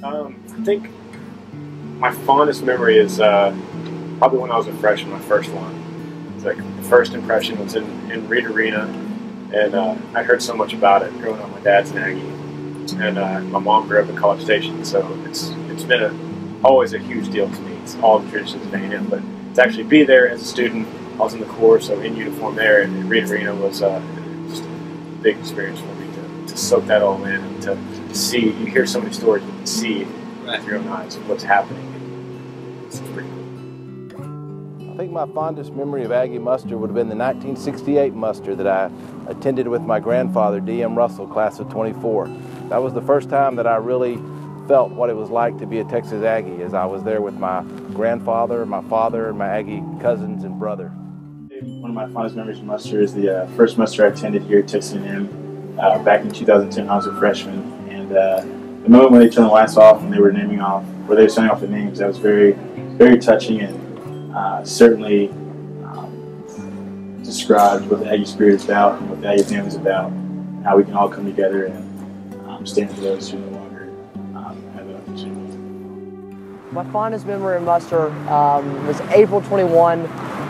I think my fondest memory is probably when I was a freshman, my first one. It's like the first impression was in Reed Arena, and I heard so much about it growing up. My dad's an Aggie, and my mom grew up in College Station, so it's been always a huge deal to me. It's all the traditions of A&M, but to actually be there as a student, I was in the Corps, so in uniform there, and Reed Arena was just a big experience for me to soak that all in and to see. You hear so many stories, but to see with your own eyes what's happening. It's pretty cool. I think my fondest memory of Aggie muster would have been the 1968 muster that I attended with my grandfather, D.M. Russell, class of 24. That was the first time that I really felt what it was like to be a Texas Aggie, as I was there with my grandfather, my father, and my Aggie cousins and brother. One of my fondest memories of muster is the first muster I attended here at Texas A&M back in 2010 when I was a freshman. And the moment when they turned the lights off and they were signing off the names, that was very, very touching, and certainly described what the Aggie spirit is about and what the Aggie family is about, and how we can all come together and stand for those who no longer have that opportunity. My fondest memory of muster was April 21,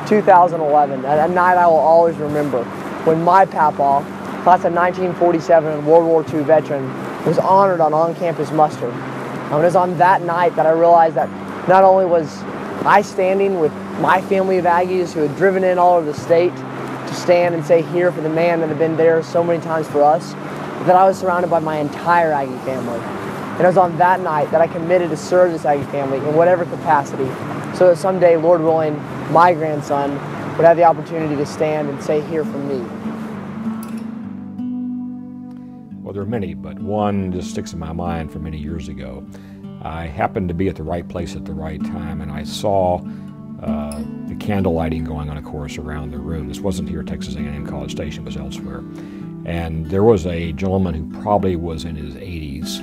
2011, a night I will always remember, when my papaw, class of 1947 and World War II veteran, was honored on-campus muster. It was on that night that I realized that not only was I standing with my family of Aggies who had driven in all over the state to stand and say here for the man that had been there so many times for us, but that I was surrounded by my entire Aggie family. And it was on that night that I committed to serve this Aggie family in whatever capacity, so that someday, Lord willing, my grandson would have the opportunity to stand and say here for me. Well, there are many, but one just sticks in my mind from many years ago. I happened to be at the right place at the right time, and I saw the candle lighting going on, of course, around the room. This wasn't here at Texas A&M College Station, it was elsewhere. And there was a gentleman who probably was in his 80s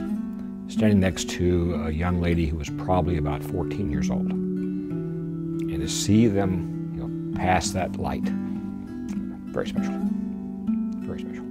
standing next to a young lady who was probably about 14 years old. And to see them, pass that light, very special, very special.